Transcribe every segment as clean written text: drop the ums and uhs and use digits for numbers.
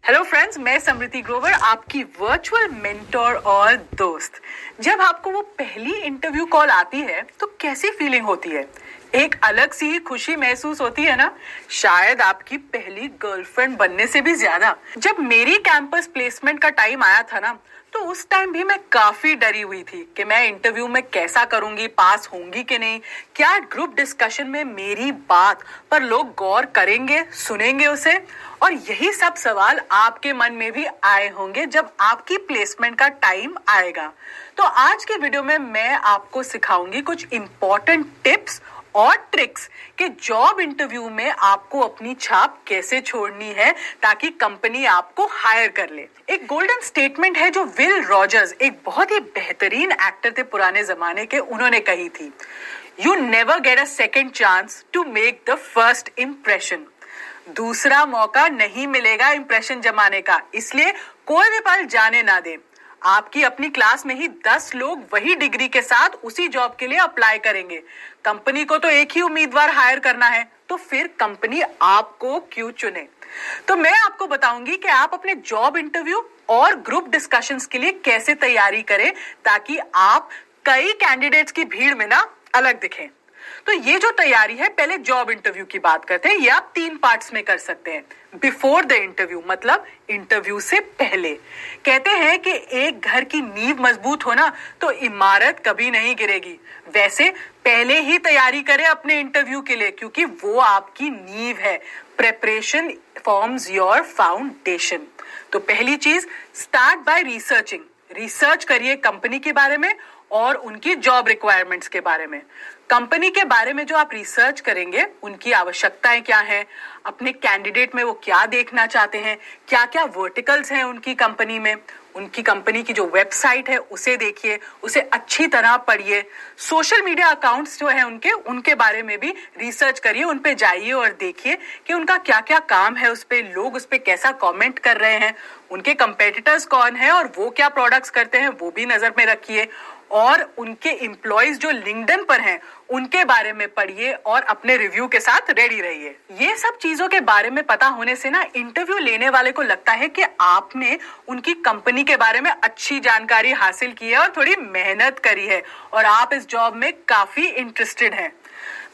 Hello friends, मैं समृति ग्रोवर, आपकी virtual mentor और दोस्त। जब आपको वो पहली इंटरव्यू कॉल आती है तो कैसी फीलिंग होती है? एक अलग सी ही खुशी महसूस होती है ना, शायद आपकी पहली गर्लफ्रेंड बनने से भी ज्यादा। जब मेरी कैंपस प्लेसमेंट का टाइम आया था ना, तो उस टाइम भी मैं काफी डरी हुई थी कि मैं इंटरव्यू में कैसा करूंगी, पास होंगी कि नहीं, क्या ग्रुप डिस्कशन में मेरी बात पर लोग गौर करेंगे, सुनेंगे उसे। और यही सब सवाल आपके मन में भी आए होंगे जब आपकी प्लेसमेंट का टाइम आएगा। तो आज के वीडियो में मैं आपको सिखाऊंगी कुछ इंपॉर्टेंट टिप्स और ट्रिक्स कि जॉब इंटरव्यू में आपको अपनी छाप कैसे छोड़नी है ताकि कंपनी आपको हायर कर ले। एक गोल्डन स्टेटमेंट है जो विल रॉजर्स, एक बहुत ही बेहतरीन एक्टर थे पुराने जमाने के, उन्होंने कही थी, you never get a second chance to make the first impression. दूसरा मौका नहीं मिलेगा इंप्रेशन जमाने का, इसलिए कोई भी पल जाने ना दे। आपकी अपनी क्लास में ही 10 लोग वही डिग्री के साथ उसी जॉब के लिए अप्लाई करेंगे। कंपनी को तो एक ही उम्मीदवार हायर करना है, तो फिर कंपनी आपको क्यों चुने? तो मैं आपको बताऊंगी कि आप अपने जॉब इंटरव्यू और ग्रुप डिस्कशंस के लिए कैसे तैयारी करें ताकि आप कई कैंडिडेट्स की भीड़ में ना अलग दिखें। तो ये जो तैयारी है, पहले जॉब इंटरव्यू की बात करते हैं। ये आप 3 पार्ट्स में कर सकते हैं। बिफोर द इंटरव्यू मतलब इंटरव्यू से पहले। कहते हैं कि एक घर की नींव मजबूत हो ना तो इमारत कभी नहीं गिरेगी। वैसे पहले ही तैयारी करें अपने इंटरव्यू के लिए, क्योंकि वो आपकी नींव है। Preparation forms your foundation. तो पहली चीज, स्टार्ट बाय रिसर्चिंग। रिसर्च करिए कंपनी के बारे में और उनकी जॉब रिक्वायरमेंट्स के बारे में। कंपनी के बारे में जो आप रिसर्च करेंगे, उनकी आवश्यकताएं क्या हैं, अपने कैंडिडेट में वो क्या देखना चाहते हैं, क्या क्या वर्टिकल्स हैं उनकी कंपनी में, उनकी कंपनी की जो वेबसाइट है उसे देखिए, उसे अच्छी तरह पढ़िए। सोशल मीडिया अकाउंट्स जो है उनके बारे में भी रिसर्च करिए, उन पे जाइए और देखिए कि उनका क्या क्या काम है, उस पे लोग उस पे कैसा कमेंट कर रहे हैं, उनके कंपेटिटर्स कौन है और वो क्या प्रोडक्ट्स करते हैं वो भी नजर में रखिए। और उनके एम्प्लॉइज जो लिंक्डइन पर हैं उनके बारे में पढ़िए और अपने रिव्यू के साथ रेडी रहिए। ये सब चीजों के बारे में पता होने से ना इंटरव्यू लेने वाले को लगता है कि आपने उनकी कंपनी के बारे में अच्छी जानकारी हासिल की है और थोड़ी मेहनत करी है और आप इस जॉब में काफी इंटरेस्टेड हैं।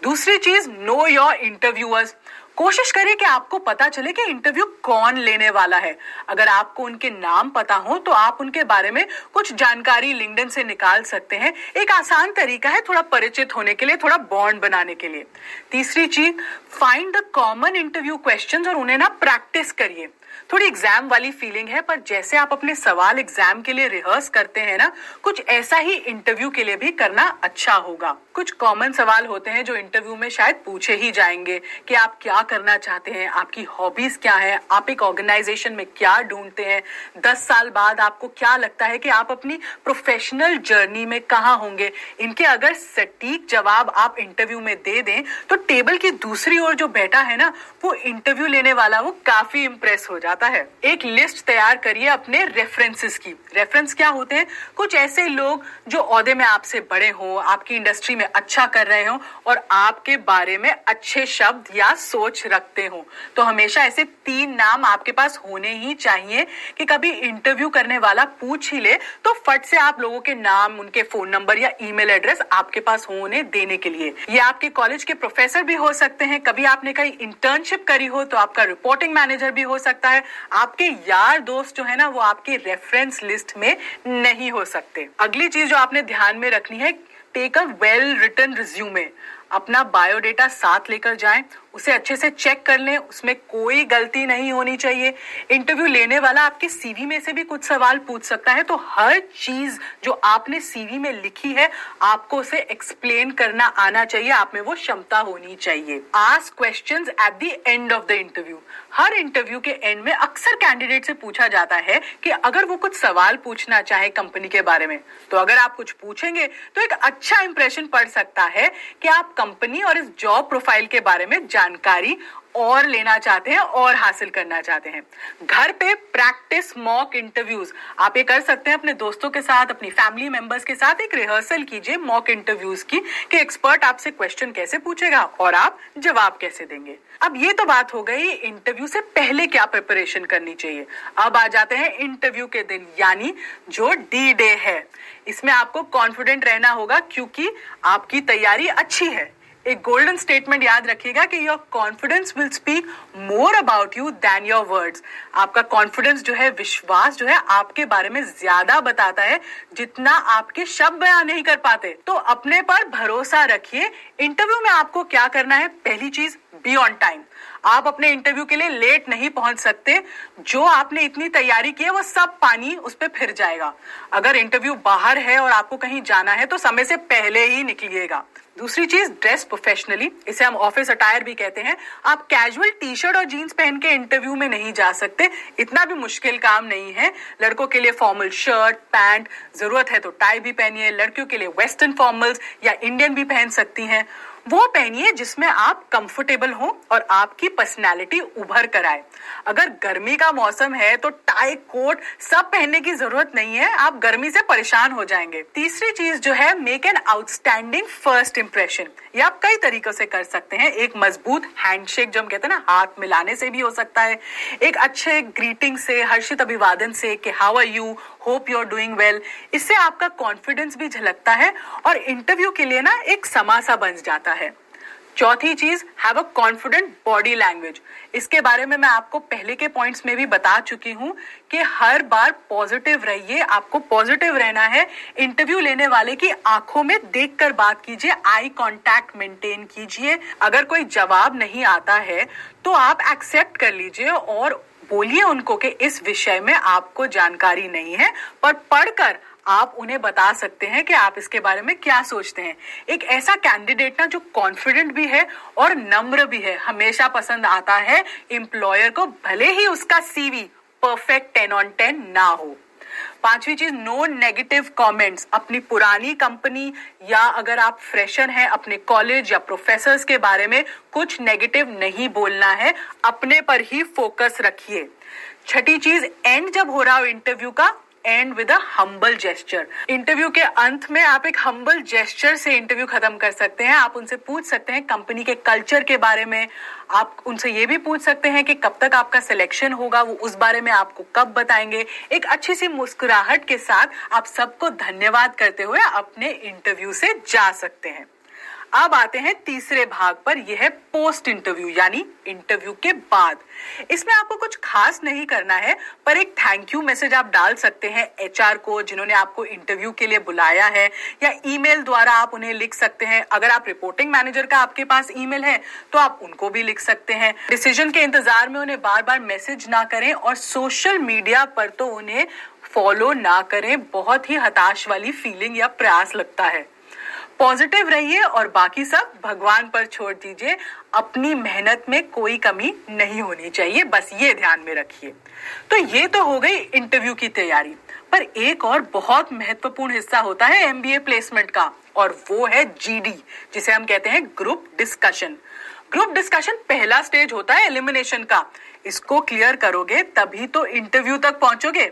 दूसरी चीज, नो योर इंटरव्यूअर्स। कोशिश करिए कि आपको पता चले कि इंटरव्यू कौन लेने वाला है। अगर आपको उनके नाम पता हो तो आप उनके बारे में कुछ जानकारी लिंक्डइन से निकाल सकते हैं। एक आसान तरीका है थोड़ा परिचित होने के लिए, थोड़ा बॉन्ड बनाने के लिए। तीसरी चीज, find the common interview questions और उन्हें ना प्रैक्टिस करिए। थोड़ी एग्जाम वाली फीलिंग है, पर जैसे आप अपने सवाल एग्जाम के लिए रिहर्स करते हैं ना, कुछ ऐसा ही इंटरव्यू के लिए भी करना अच्छा होगा। कुछ कॉमन सवाल होते हैं जो इंटरव्यू में शायद पूछे ही जाएंगे कि आप क्या करना चाहते हैं, आपकी हॉबीज क्या है, आप एक ऑर्गेनाइजेशन में क्या ढूंढते हैं, 10 साल बाद आपको क्या लगता है कि आप अपनी प्रोफेशनल जर्नी में कहाँ होंगे। इनके अगर सटीक जवाब आप इंटरव्यू में दे दें तो टेबल की दूसरी ओर जो बैठा है ना, वो इंटरव्यू लेने वाला वो काफी इंप्रेस हो जाता है। एक लिस्ट तैयार करिए अपने रेफरेंसेस की। रेफरेंस क्या होते हैं? कुछ ऐसे लोग जो ओहदे में आपसे बड़े हो, आपकी इंडस्ट्री में अच्छा कर रहे हो और आपके बारे में अच्छे शब्द या सोच रखते हो। तो हमेशा ऐसे 3 नाम आपके पास होने ही चाहिए कि कभी इंटरव्यू करने वाला पूछ ही ले तो फट से आप लोगों के नाम, उनके फोन नंबर या ईमेल एड्रेस आपके पास होने देने के लिए। ये आपके कॉलेज के प्रोफेसर भी हो सकते हैं, कभी आपने कहीं इंटर्नशिप करी हो तो आपका रिपोर्टिंग मैनेजर भी हो सकता है। आपके यार दोस्त जो है ना, वो आपके रेफरेंस लिस्ट में नहीं हो सकते। अगली चीज जो आपने ध्यान में रखनी है, take a well written resume. अपना बायोडेटा साथ लेकर जाएं, उसे अच्छे से चेक कर लें, उसमें कोई गलती नहीं होनी चाहिए। इंटरव्यू लेने वाला आपके सीवी में से भी कुछ सवाल पूछ सकता है, तो हर चीज जो आपने सीवी में लिखी है आपको उसे एक्सप्लेन करना आना चाहिए, आप में वो क्षमता होनी चाहिए। Ask questions at the end of the interview. Her interview के एंड में अक्सर कैंडिडेट से पूछा जाता है कि अगर वो कुछ सवाल पूछना चाहे कंपनी के बारे में, तो अगर आप कुछ पूछेंगे तो एक अच्छा इंप्रेशन पड़ सकता है कि आप कंपनी और इस जॉब प्रोफाइल के बारे में जानकारी और लेना चाहते हैं और हासिल करना चाहते हैं। घर पे प्रैक्टिस मॉक इंटरव्यूज आप ये कर सकते हैं अपने दोस्तों के साथ, अपनी फैमिली मेंबर्स के साथ एक रिहर्सल कीजिए मॉक इंटरव्यूज की कि एक्सपर्ट आपसे क्वेश्चन कैसे पूछेगा और आप जवाब कैसे देंगे। अब ये तो बात हो गई इंटरव्यू से पहले क्या प्रिपरेशन करनी चाहिए। अब आ जाते हैं इंटरव्यू के दिन, यानी जो डी डे है। इसमें आपको कॉन्फिडेंट रहना होगा क्योंकि आपकी तैयारी अच्छी है। एक गोल्डन स्टेटमेंट याद रखिएगा कि your confidence will speak more about you than your words. आपका कॉन्फिडेंस जो है, विश्वास जो है, आपके बारे में ज्यादा बताता है जितना आपके शब्द बयान नहीं कर पाते। तो अपने पर भरोसा रखिए। इंटरव्यू में आपको क्या करना है, पहली चीज, बी ऑन टाइम। आप अपने इंटरव्यू के लिए लेट नहीं पहुंच सकते। जो आपने इतनी तैयारी की है वो सब पानी उस पर फिर जाएगा। अगर इंटरव्यू बाहर है और आपको कहीं जाना है तो समय से पहले ही निकलिएगा। दूसरी चीज, ड्रेस प्रोफेशनली, इसे हम ऑफिस अटायर भी कहते हैं। आप कैजुअल टी शर्ट और जीन्स पहन के इंटरव्यू में नहीं जा सकते, इतना भी मुश्किल काम नहीं है। लड़कों के लिए फॉर्मल शर्ट, पैंट, जरूरत है तो टाई भी पहनिए। लड़कियों के लिए वेस्टर्न फॉर्मल्स या इंडियन भी पहन सकती हैं। वो पहनिए जिसमें आप कंफर्टेबल हो और आपकी पर्सनालिटी उभर कर आए। अगर गर्मी का मौसम है तो टाई, कोट सब पहनने की जरूरत नहीं है, आप गर्मी से परेशान हो जाएंगे। तीसरी चीज जो है, make an outstanding first impression. ये आप कई तरीकों से कर सकते हैं। एक मजबूत हैंडशेक, जो हम कहते हैं ना, हाथ मिलाने से भी हो सकता है। एक अच्छे ग्रीटिंग से, हर्षित अभिवादन से कि how are you, hope you are doing well. इससे आपका कॉन्फिडेंस भी झलकता है और इंटरव्यू के लिए ना एक समासा बन जाता है। चौथी चीज, have a confident body language. इसके बारे में मैं आपको पहले के पॉइंट्स में भी बता चुकी हूं कि हर बार पॉजिटिव रहिए। आपको पॉजिटिव रहना है। इंटरव्यू लेने वाले की आंखों में देखकर बात कीजिए, आई कांटेक्ट मेंटेन कीजिए। अगर कोई जवाब नहीं आता है तो आप एक्सेप्ट कर लीजिए और बोलिए उनको कि इस विषय में आपको जानकारी नहीं है, पर पढ़कर आप उन्हें बता सकते हैं कि आप इसके बारे में क्या सोचते हैं। एक ऐसा कैंडिडेट ना जो कॉन्फिडेंट भी है और नम्र भी है, हमेशा पसंद आता है एम्प्लॉयर को, भले ही उसका सीवी परफेक्ट 10 on 10 ना हो। पांचवी चीज, नो नेगेटिव कमेंट्स। अपनी पुरानी कंपनी या अगर आप फ्रेशर हैं, अपने कॉलेज या प्रोफेसर्स के बारे में कुछ नेगेटिव नहीं बोलना है, अपने पर ही फोकस रखिए। छठी चीज, एंड जब हो रहा हो इंटरव्यू का, and with a humble gesture. Interview के अंत में आप एक हम्बल जेस्चर से इंटरव्यू खत्म कर सकते हैं। आप उनसे पूछ सकते हैं कंपनी के कल्चर के बारे में। आप उनसे ये भी पूछ सकते हैं कि कब तक आपका सिलेक्शन होगा, वो उस बारे में आपको कब बताएंगे। एक अच्छी सी मुस्कुराहट के साथ आप सबको धन्यवाद करते हुए अपने इंटरव्यू से जा सकते हैं। अब आते हैं तीसरे भाग पर, यह है पोस्ट इंटरव्यू, यानी इंटरव्यू के बाद। इसमें आपको कुछ खास नहीं करना है, पर एक थैंक यू मैसेज आप डाल सकते हैं एचआर को जिन्होंने आपको इंटरव्यू के लिए बुलाया है, या ईमेल द्वारा आप उन्हें लिख सकते हैं। अगर आप रिपोर्टिंग मैनेजर का आपके पास ईमेल है तो आप उनको भी लिख सकते हैं। डिसीजन के इंतजार में उन्हें बार बार मैसेज ना करें और सोशल मीडिया पर तो उन्हें फॉलो ना करें, बहुत ही हताश वाली फीलिंग या प्रयास लगता है। पॉजिटिव रहिए और बाकी सब भगवान पर छोड़ दीजिए। अपनी मेहनत में कोई कमी नहीं होनी चाहिए, बस ये ध्यान में रखिए। तो ये तो हो गई इंटरव्यू की तैयारी, पर एक और बहुत महत्वपूर्ण हिस्सा होता है एमबीए प्लेसमेंट का, और वो है जीडी, जिसे हम कहते हैं ग्रुप डिस्कशन। ग्रुप डिस्कशन पहला स्टेज होता है एलिमिनेशन का। इसको क्लियर करोगे तभी तो इंटरव्यू तक पहुंचोगे।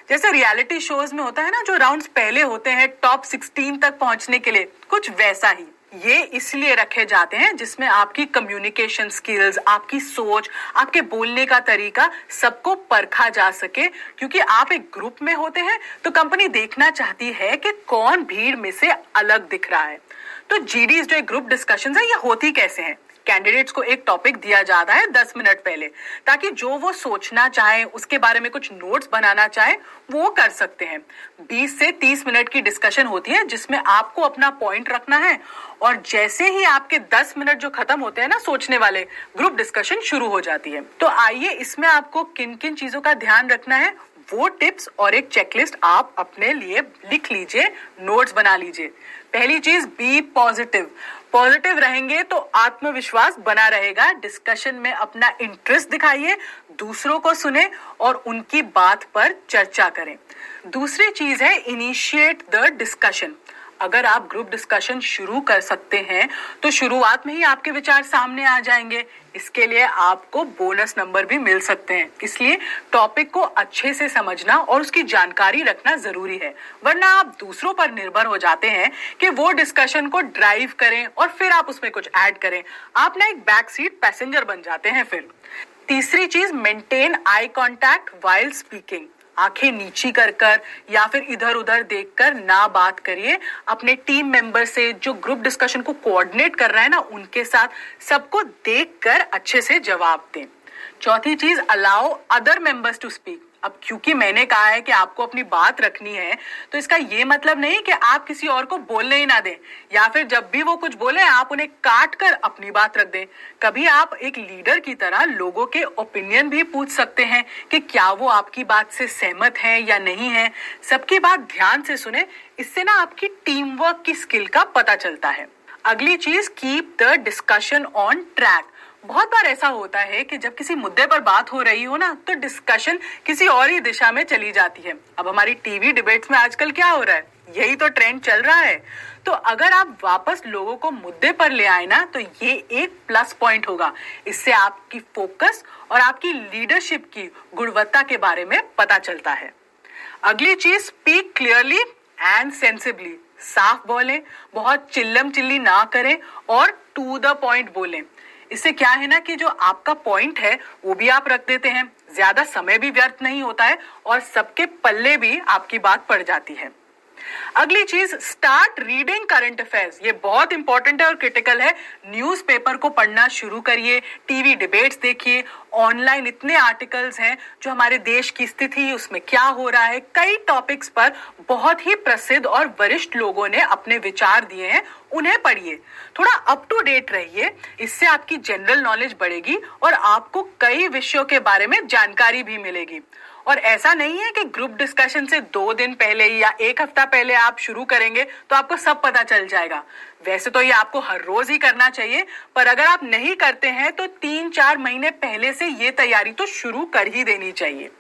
जैसे रियलिटी शोज में होता है ना, जो राउंड्स पहले होते हैं टॉप 16 तक पहुंचने के लिए, कुछ वैसा ही। ये इसलिए रखे जाते हैं जिसमें आपकी कम्युनिकेशन स्किल्स, आपकी सोच, आपके बोलने का तरीका सबको परखा जा सके। क्योंकि आप एक ग्रुप में होते हैं तो कंपनी देखना चाहती है कि कौन भीड़ में से अलग दिख रहा है। तो जीडीज जो ग्रुप डिस्कशंस है, ये होती कैसे हैं? कैंडिडेट्स को एक टॉपिक दिया जाता है 10 मिनट पहले, ताकि जो वो सोचना चाहे, उसके बारे में कुछ नोट्स बनाना चाहे, वो कर सकते हैं। 20 से 30 मिनट की डिस्कशन होती है जिसमें आपको अपना पॉइंट रखना है, और जैसे ही आपके 10 मिनट जो खत्म होते हैं ना सोचने वाले, ग्रुप डिस्कशन शुरू हो जाती है। तो आइए, इसमें आपको किन किन चीजों का ध्यान रखना है, वो टिप्स और एक चेकलिस्ट आप अपने लिए लिख लीजिए, नोट्स बना लीजिए। पहली चीज, बी पॉजिटिव। पॉजिटिव रहेंगे तो आत्मविश्वास बना रहेगा। डिस्कशन में अपना इंटरेस्ट दिखाइए, दूसरों को सुने और उनकी बात पर चर्चा करें। दूसरी चीज है इनिशिएट द डिस्कशन। अगर आप ग्रुप डिस्कशन शुरू कर सकते हैं तो शुरुआत में ही आपके विचार सामने आ जाएंगे। इसके लिए आपको बोनस नंबर भी मिल सकते हैं। इसलिए टॉपिक को अच्छे से समझना और उसकी जानकारी रखना जरूरी है, वरना आप दूसरों पर निर्भर हो जाते हैं कि वो डिस्कशन को ड्राइव करें और फिर आप उसमें कुछ ऐड करें। आप ना एक बैक सीट पैसेंजर बन जाते हैं फिर। तीसरी चीज, maintain eye contact while speaking. आंखें नीची कर या फिर इधर उधर देखकर ना बात करिए। अपने टीम मेंबर से जो ग्रुप डिस्कशन को कोऑर्डिनेट कर रहा है ना, उनके साथ सबको देखकर अच्छे से जवाब दें। चौथी चीज, allow other members to speak. अब क्योंकि मैंने कहा है कि आपको अपनी बात रखनी है, तो इसका ये मतलब नहीं कि आप किसी और को बोलने ही ना दें, या फिर जब भी वो कुछ बोले आप उन्हें काट कर अपनी बात रख दें। कभी आप एक लीडर की तरह लोगों के ओपिनियन भी पूछ सकते हैं कि क्या वो आपकी बात से सहमत हैं या नहीं है। सबकी बात ध्यान से सुने, इससे ना आपकी टीम वर्क की स्किल का पता चलता है। अगली चीज, keep the discussion on track. बहुत बार ऐसा होता है कि जब किसी मुद्दे पर बात हो रही हो ना, तो डिस्कशन किसी और ही दिशा में चली जाती है। अब हमारी टीवी डिबेट्स में आजकल क्या हो रहा है, यही तो ट्रेंड चल रहा है। तो अगर आप वापस लोगों को मुद्दे पर ले आए ना, तो ये एक प्लस पॉइंट होगा। इससे आपकी फोकस और आपकी लीडरशिप की गुणवत्ता के बारे में पता चलता है। अगली चीज, स्पीक क्लियरली एंड सेंसिबली। साफ बोलें, बहुत चिल्लम चिल्ली ना करें और टू द पॉइंट बोलें। इससे क्या है ना कि जो आपका पॉइंट है वो भी आप रख देते हैं, ज्यादा समय भी व्यर्थ नहीं होता है और सबके पल्ले भी आपकी बात पड़ जाती है। अगली चीज, स्टार्ट रीडिंग करंट अफेयर्स। ये बहुत इंपॉर्टेंट है और क्रिटिकल है। न्यूज़पेपर को पढ़ना शुरू करिए, टीवी डिबेट्स देखिए, ऑनलाइन इतने आर्टिकल्स हैं जो हमारे देश की स्थिति, उसमें क्या हो रहा है, कई टॉपिक्स पर बहुत ही प्रसिद्ध और वरिष्ठ लोगों ने अपने विचार दिए हैं, उन्हें पढ़िए। थोड़ा अप टू डेट रहिए, इससे आपकी जनरल नॉलेज बढ़ेगी और आपको कई विषयों के बारे में जानकारी भी मिलेगी। और ऐसा नहीं है कि ग्रुप डिस्कशन से 2 दिन पहले या 1 हफ्ता पहले आप शुरू करेंगे तो आपको सब पता चल जाएगा। वैसे तो ये आपको हर रोज ही करना चाहिए, पर अगर आप नहीं करते हैं तो 3-4 महीने पहले से ये तैयारी तो शुरू कर ही देनी चाहिए।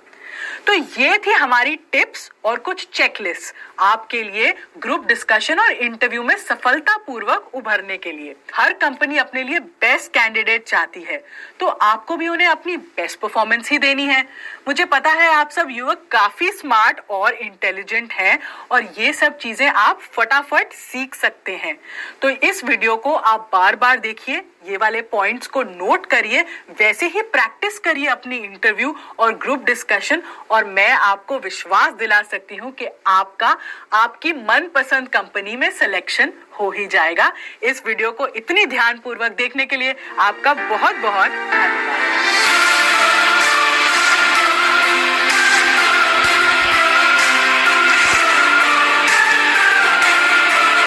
तो ये थी हमारी टिप्स और कुछ चेकलिस्ट आपके लिए ग्रुप डिस्कशन और इंटरव्यू में सफलतापूर्वक उभरने के लिए। हर कंपनी अपने लिए बेस्ट कैंडिडेट चाहती है, तो आपको भी उन्हें अपनी बेस्ट परफॉर्मेंस ही देनी है। मुझे पता है आप सब युवक काफी स्मार्ट और इंटेलिजेंट हैं और ये सब चीजें आप फटाफट सीख सकते हैं। तो इस वीडियो को आप बार बार देखिए, ये वाले पॉइंट्स को नोट करिए, वैसे ही प्रैक्टिस करिए अपनी इंटरव्यू और ग्रुप डिस्कशन, और मैं आपको विश्वास दिला सकती हूँ कि आपकी मनपसंद कंपनी में सिलेक्शन हो ही जाएगा। इस वीडियो को इतनी ध्यानपूर्वक देखने के लिए आपका बहुत बहुत धन्यवाद।